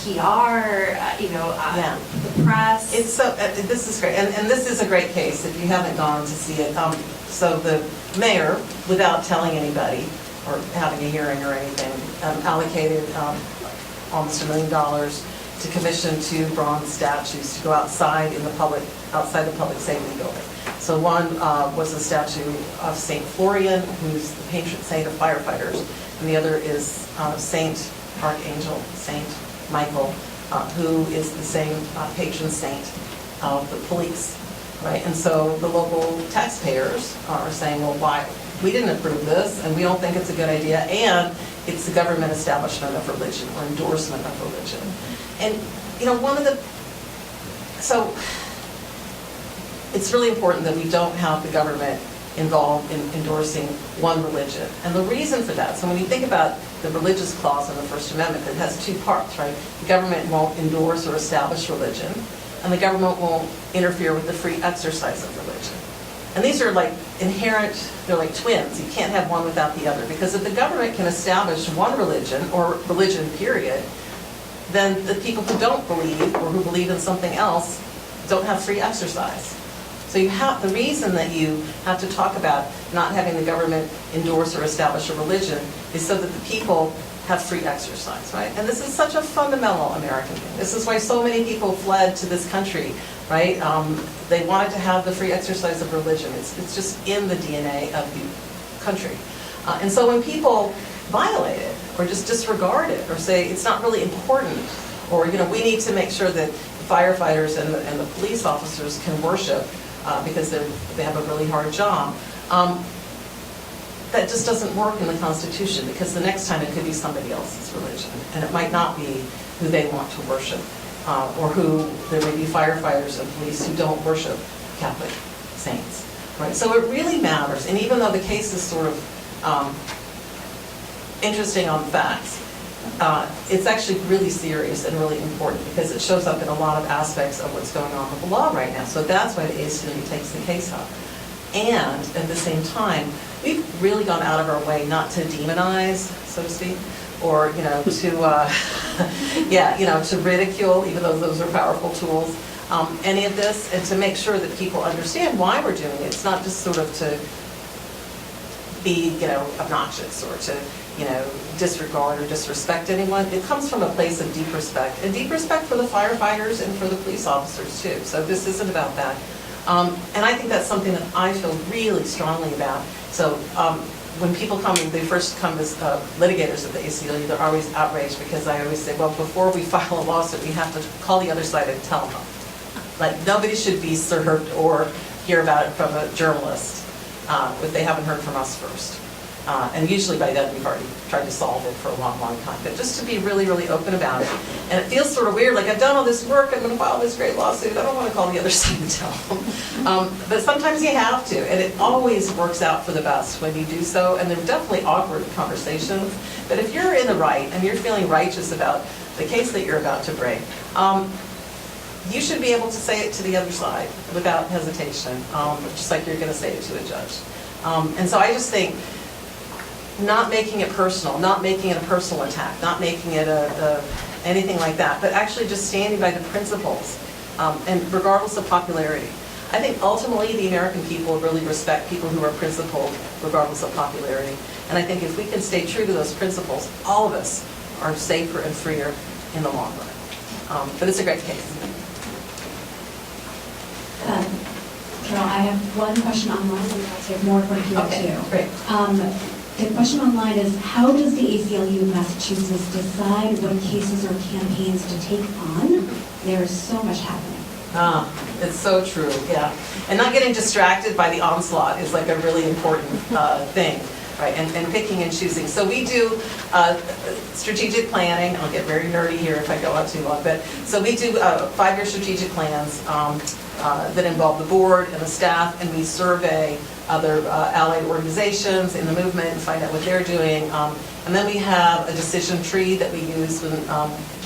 PR, the press. It's so, this is great, and this is a great case if you haven't gone to see it. So the mayor, without telling anybody or having a hearing or anything, allocated almost $1 million to commission 2 bronze statues to go outside the public safety building. So one was a statue of Saint Florian, who's the patron saint of firefighters, and the other is Saint Archangel, Saint Michael, who is the same patron saint of the police, right? And so the local taxpayers are saying, well, why? We didn't approve this, and we don't think it's a good idea, and it's the government establishment of religion or endorsement of religion. And, so it's really important that we don't have the government involved in endorsing one religion. And the reason for that, so when you think about the religious clause in the First Amendment, it has 2 parts, right? The government won't endorse or establish religion, and the government won't interfere with the free exercise of religion. And these are like inherent, they're like twins. You can't have one without the other. Because if the government can establish one religion, or religion period, then the people who don't believe, or who believe in something else, don't have free exercise. So the reason that you have to talk about not having the government endorse or establish a religion is so that the people have free exercise, right? And this is such a fundamental American thing. This is why so many people fled to this country, right? They wanted to have the free exercise of religion. It's just in the DNA of the country. And so when people violate it, or just disregard it, or say it's not really important, or we need to make sure that the firefighters and the police officers can worship because they have a really hard job. That just doesn't work in the Constitution, because the next time it could be somebody else's religion, and it might not be who they want to worship, or who there may be firefighters and police who don't worship Catholic saints, right? So it really matters, and even though the case is sort of interesting on facts, it's actually really serious and really important, because it shows up in a lot of aspects of what's going on with the law right now. So that's why the ACLU takes the case up. And at the same time, we've really gone out of our way not to demonize, so to speak, or to ridicule, even though those are powerful tools, any of this, and to make sure that people understand why we're doing it. It's not just sort of to be obnoxious or to disregard or disrespect anyone. It comes from a place of deep respect, and deep respect for the firefighters and for the police officers too. So this isn't about that. And I think that's something that I feel really strongly about. So when people come, they first come as litigators at the ACLU, they're always outraged, because I always say, well, before we file a lawsuit, we have to call the other side and tell them. Like, nobody should be served or hear about it from a journalist if they haven't heard from us first. And usually by then we've already tried to solve it for a long, long time. But just to be really, really open about it. And it feels sort of weird, like I've done all this work, I'm going to file this great lawsuit, I don't want to call the other side and tell them. But sometimes you have to, and it always works out for the best when you do so. And they're definitely awkward conversations. But if you're in the right and you're feeling righteous about the case that you're about to bring, you should be able to say it to the other side without hesitation, just like you're going to say it to a judge. And so I just think, not making it personal, not making it a personal attack, not making it anything like that, but actually just standing by the principles, and regardless of popularity. I think ultimately the American people really respect people who are principled regardless of popularity. And I think if we can stay true to those principles, all of us are safer and freer in the long run. But it's a great case. Carol, I have one question online, and I'll take more from here too. Great. The question online is, how does the ACLU of Massachusetts decide what cases or campaigns to take on? There's so much happening. It's so true, yeah. And not getting distracted by the onslaught is like a really important thing, right? And picking and choosing. So we do strategic planning. I'll get very nerdy here if I go out too long. But so we do 5-year strategic plans that involve the board and the staff, and we survey other allied organizations in the movement and find out what they're doing. And then we have a decision tree that we use when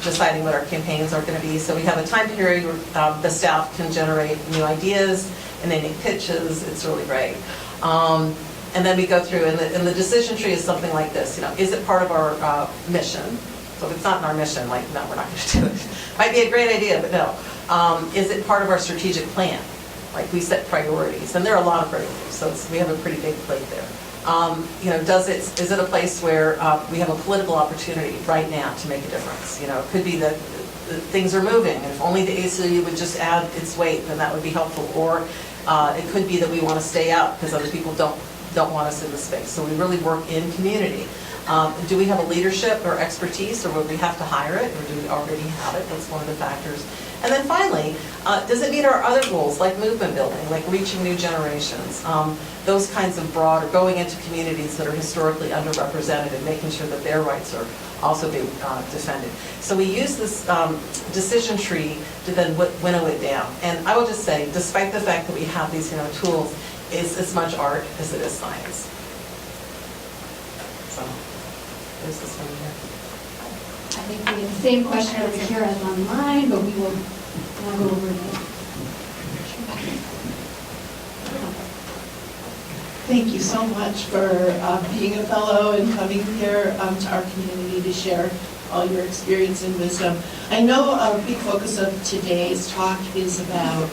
deciding what our campaigns are going to be. So we have a time period where the staff can generate new ideas and they make pitches. It's really great. And then we go through, and the decision tree is something like this. Is it part of our mission? So if it's not in our mission, like, no, we're not going to do it. Might be a great idea, but no. Is it part of our strategic plan? Like, we set priorities, and there are a lot of priorities, so we have a pretty big plate there. Is it a place where we have a political opportunity right now to make a difference? It could be that things are moving, and if only the ACLU would just add its weight, then that would be helpful. Or it could be that we want to stay out because other people don't want us in the space. So we really work in community. Do we have a leadership or expertise, or would we have to hire it, or do we already have it? That's one of the factors. And then finally, does it meet our other goals, like movement building, like reaching new generations, those kinds of broad, or going into communities that are historically underrepresented and making sure that their rights are also being defended. So we use this decision tree to then winnow it down. And I will just say, despite the fact that we have these tools, it's as much art as it is science. So there's this one here. I think we have the same question over here as online, but we will now go over it. Thank you so much for being a fellow and coming here to our community to share all your experience and wisdom. I know a big focus of today's talk is about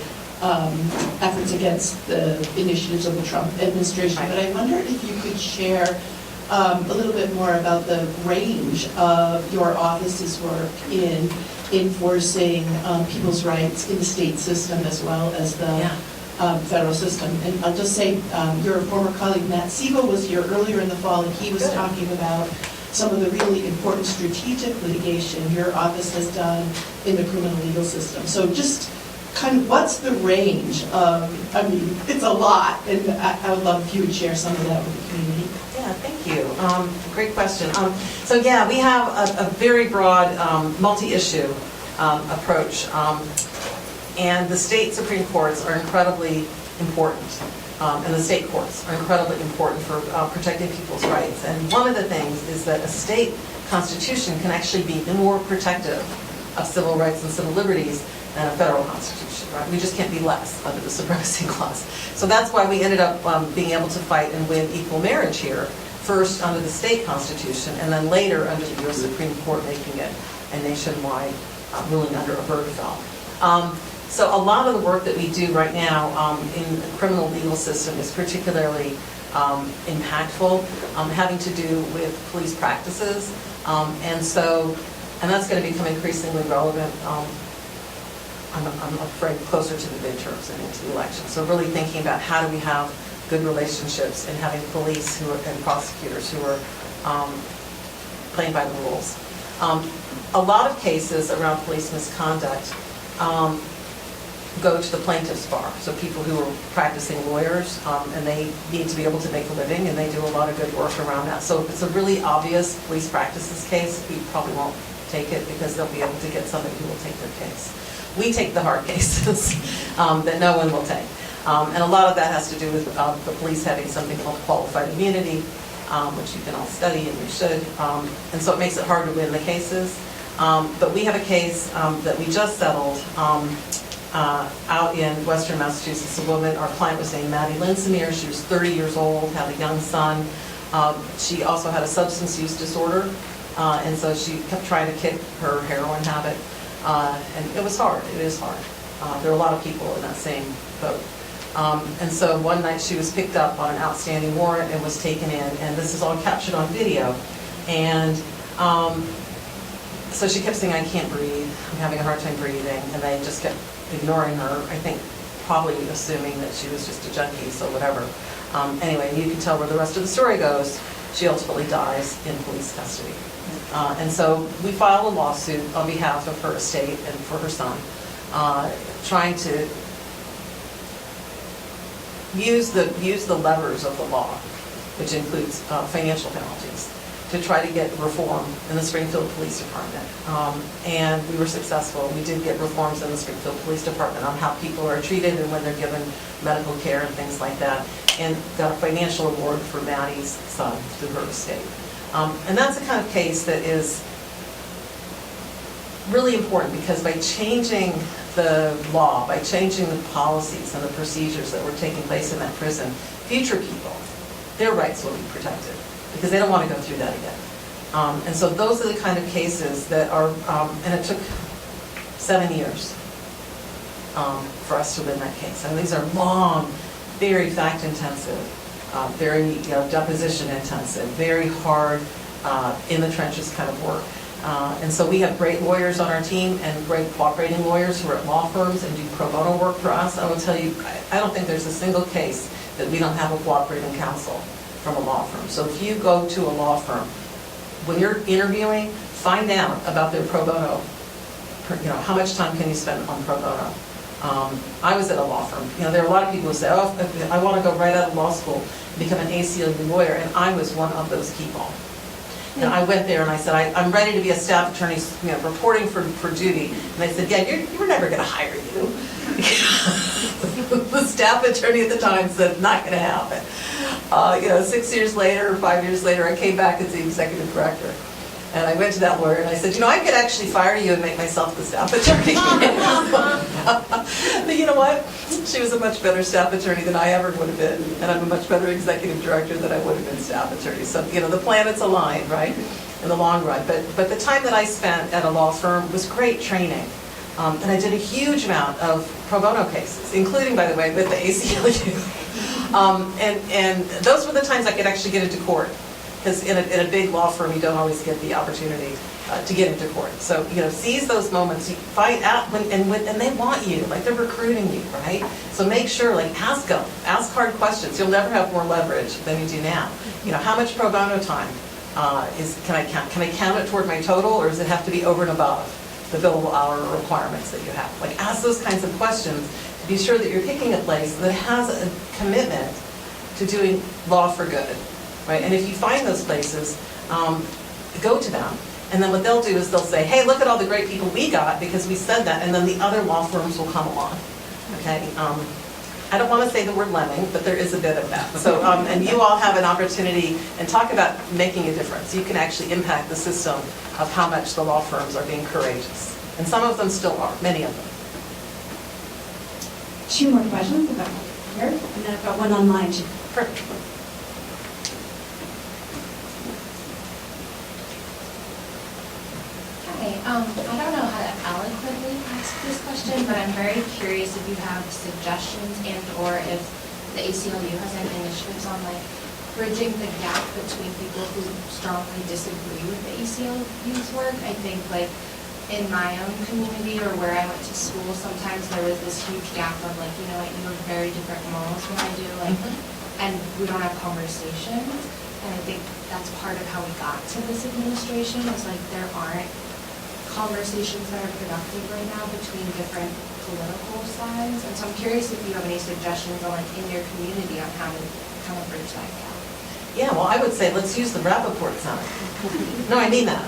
efforts against the initiatives of the Trump administration, but I wonder if you could share a little bit more about the range of your office's work in enforcing people's rights in the state system as well as the federal system. And I'll just say, your former colleague Matt Siegel was here earlier in the fall, and he was talking about some of the really important strategic litigation your office has done in the criminal legal system. So just kind of what's the range of, it's a lot, and I would love if you would share some of that with the community. Yeah, thank you. Great question. So yeah, we have a very broad multi-issue approach, and the state Supreme Courts are incredibly important, and the state courts are incredibly important for protecting people's rights. And one of the things is that a state constitution can actually be more protective of civil rights and civil liberties than a federal constitution, right? We just can't be less under the Supremacy Clause. So that's why we ended up being able to fight and win equal marriage here, first under the state constitution, and then later under the U.S. Supreme Court making it a nationwide ruling under Obergefell. So a lot of the work that we do right now in the criminal legal system is particularly impactful, having to do with police practices, and that's going to become increasingly relevant. I'm afraid closer to the midterms and into the election. So really thinking about how do we have good relationships and having police and prosecutors who are playing by the rules. A lot of cases around police misconduct go to the plaintiff's bar. So people who are practicing lawyers, and they need to be able to make a living, and they do a lot of good work around that. So if it's a really obvious police practices case, we probably won't take it because they'll be able to get somebody who will take their case. We take the hard cases that no one will take. And a lot of that has to do with the police having something called qualified immunity, which you can all study and you should. And so it makes it hard to win the cases. But we have a case that we just settled out in western Massachusetts. A woman, our client was named Maddie Linsemeer. She was 30 years old, had a young son. She also had a substance use disorder. And so she kept trying to kick her heroin habit. And it was hard. It is hard. There are a lot of people in that same boat. And so one night she was picked up on an outstanding warrant and was taken in. And this is all captured on video. And so she kept saying, I can't breathe. I'm having a hard time breathing. And they just kept ignoring her, I think probably assuming that she was just a junkie, so whatever. Anyway, you can tell where the rest of the story goes. She ultimately dies in police custody. And so we filed a lawsuit on behalf of her estate and for her son. trying to use the levers of the law, which includes financial penalties, to try to get reform in the Springfield Police Department. And we were successful. We did get reforms in the Springfield Police Department on how people are treated and when they're given medical care and things like that, and got a financial award for Maddie's son through her estate. And that's the kind of case that is really important, because by changing the law, by changing the policies and the procedures that were taking place in that prison, future people, their rights will be protected, because they don't want to go through that again. And so those are the kind of cases that are, and it took 7 years for us to win that case. And these are long, very fact-intensive, very deposition intensive, very hard, in the trenches kind of work. And so we have great lawyers on our team and great cooperating lawyers who are at law firms and do pro bono work for us. I will tell you, I don't think there's a single case that we don't have a cooperating counsel from a law firm. So if you go to a law firm, when you're interviewing, find out about their pro bono. How much time can you spend on pro bono? I was at a law firm. There are a lot of people who say, oh, I want to go right out of law school and become an ACLU lawyer, and I was one of those people. And I went there and I said, I'm ready to be a staff attorney, reporting for duty. And they said, yeah, we're never going to hire you. The staff attorney at the time said, not going to happen. 6 years later, or 5 years later, I came back as the executive director. And I went to that lawyer and I said, I could actually fire you and make myself the staff attorney. But you know what? She was a much better staff attorney than I ever would have been. And I'm a much better executive director than I would have been staff attorney. So, the planets aligned, right, in the long run. But the time that I spent at a law firm was great training. And I did a huge amount of pro bono cases, including, by the way, with the ACLU. And those were the times I could actually get into court. Because in a big law firm, you don't always get the opportunity to get into court. So, seize those moments. You find out and they want you, like they're recruiting you, right? So make sure, ask them. Ask hard questions. You'll never have more leverage than you do now. How much pro bono time can I count? Can I count it toward my total, or does it have to be over and above the billable hour requirements that you have? Ask those kinds of questions to be sure that you're picking a place that has a commitment to doing law for good. Right? And if you find those places, go to them. And then what they'll do is they'll say, hey, look at all the great people we got because we said that, and then the other law firms will come along. Okay? I don't want to say the word lemming, but there is a bit of that. So, and you all have an opportunity, and talk about making a difference. You can actually impact the system of how much the law firms are being courageous. And some of them still are, many of them. 2 more questions about here, and then I've got one online too. Perfect. I don't know how to eloquently ask this question, but I'm very curious if you have suggestions and/or if the ACLU has any initiatives on bridging the gap between people who strongly disagree with the ACLU's work. I think in my own community or where I went to school, sometimes there was this huge gap of you have very different morals than I do, and we don't have conversations. And I think that's part of how we got to this administration is there aren't conversations that are productive right now between different political sides. And so I'm curious if you have any suggestions on in your community on how to kind of bridge that gap. Yeah, well, I would say let's use the Rappaport Center. No, I mean that.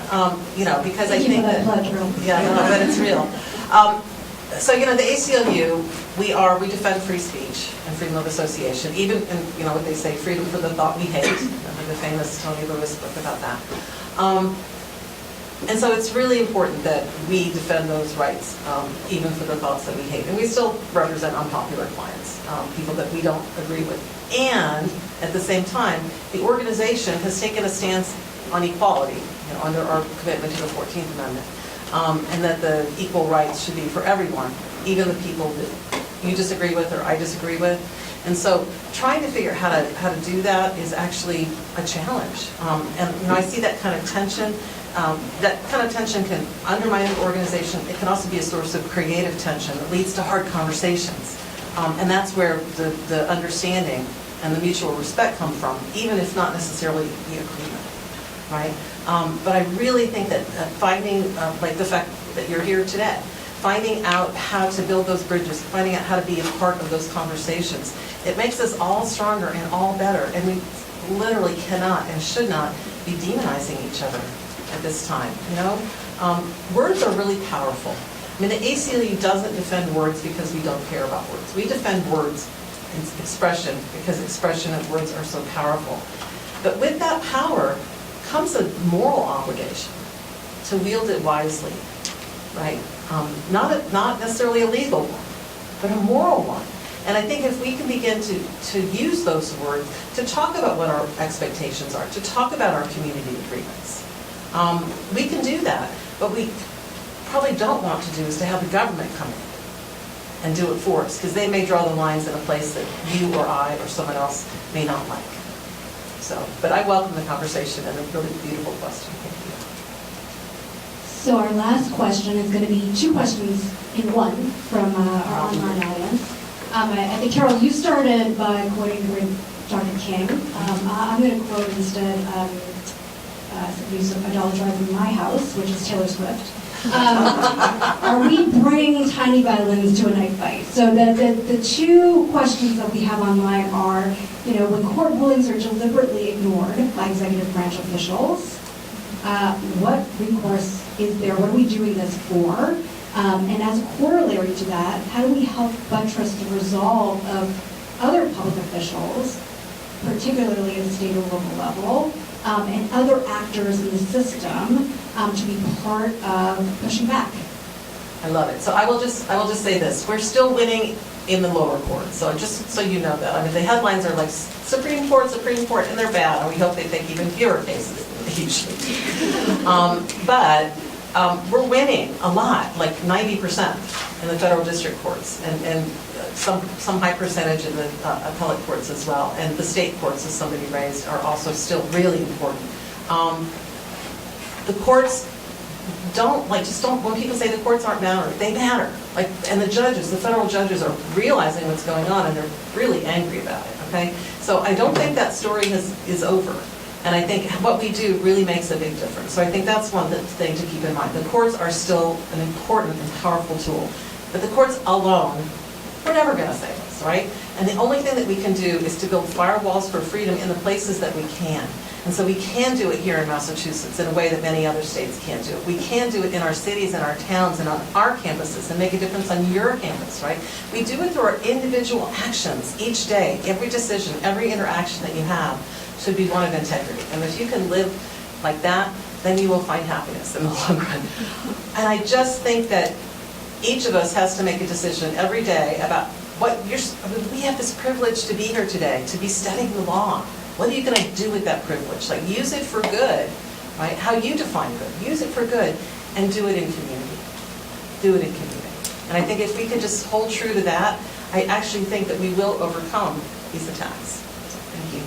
Because I think that. Yeah, no, but it's real. So the ACLU, we defend free speech and freedom of association. Even in what they say, freedom for the thought we hate. The famous Tony Lewis book about that. And so it's really important that we defend those rights, even for the thoughts that we hate. And we still represent unpopular clients, people that we don't agree with. And at the same time, the organization has taken a stance on equality, under our commitment to the 14th Amendment, and that the equal rights should be for everyone, even the people that you disagree with or I disagree with. And so trying to figure out how to do that is actually a challenge. And I see that kind of tension. That kind of tension can undermine an organization. It can also be a source of creative tension that leads to hard conversations. And that's where the understanding and the mutual respect come from, even if not necessarily the agreement, right? But I really think that finding, the fact that you're here today, finding out how to build those bridges, finding out how to be a part of those conversations. It makes us all stronger and all better, and we literally cannot and should not be demonizing each other at this time, you know? Words are really powerful. I mean, the ACLU doesn't defend words because we don't care about words. We defend words and expression because expression and words are so powerful. But with that power comes a moral obligation to wield it wisely, right? Not necessarily a legal one, but a moral one. And I think if we can begin to use those words to talk about what our expectations are, to talk about our community agreements, we can do that. But we probably don't want to do is to have the government come in and do it for us, because they may draw the lines in a place that you or I or someone else may not like. So, but I welcome the conversation and a really beautiful question. Thank you. So our last question is going to be two questions in one from our online audience. I think, Carol, you started by quoting the great Dr. King. I'm going to quote instead use of a dollar drive in my house, which is Taylor Swift. Are we bringing tiny violins to a knife fight? So the two questions that we have online are, you know, when court rulings are deliberately ignored by executive branch officials, what recourse is there? What are we doing this for? And as a corollary to that, how do we help buttress the resolve of other public officials, particularly at the state or local level, and other actors in the system to be part of pushing back? I love it. So I will just say this: we're still winning in the lower court. So just so you know that, I mean, the headlines are like Supreme Court, and they're bad, and we hope they take even fewer cases than they usually. But we're winning a lot, like 90% in the federal district courts, and some high percentage in the appellate courts as well, and the state courts, as somebody raised, are also still really important. The courts don't, when people say the courts aren't matter, they matter. And the judges, the federal judges are realizing what's going on, and they're really angry about it, okay? So I don't think that story is over. And I think what we do really makes a big difference. So I think that's one thing to keep in mind. The courts are still an important and powerful tool. But the courts alone, we're never going to save us, right? And the only thing that we can do is to build firewalls for freedom in the places that we can. And so we can do it here in Massachusetts in a way that many other states can't do it. We can do it in our cities and our towns and on our campuses and make a difference on your campus, right? We do it through our individual actions each day. Every decision, every interaction that you have should be one of integrity. And if you can live like that, then you will find happiness in the long run. And I just think that each of us has to make a decision every day about we have this privilege to be here today, to be studying the law. What are you going to do with that privilege? Use it for good, right? How you define good. Use it for good and do it in community. Do it in community. And I think if we can just hold true to that, I actually think that we will overcome these attacks. Thank you.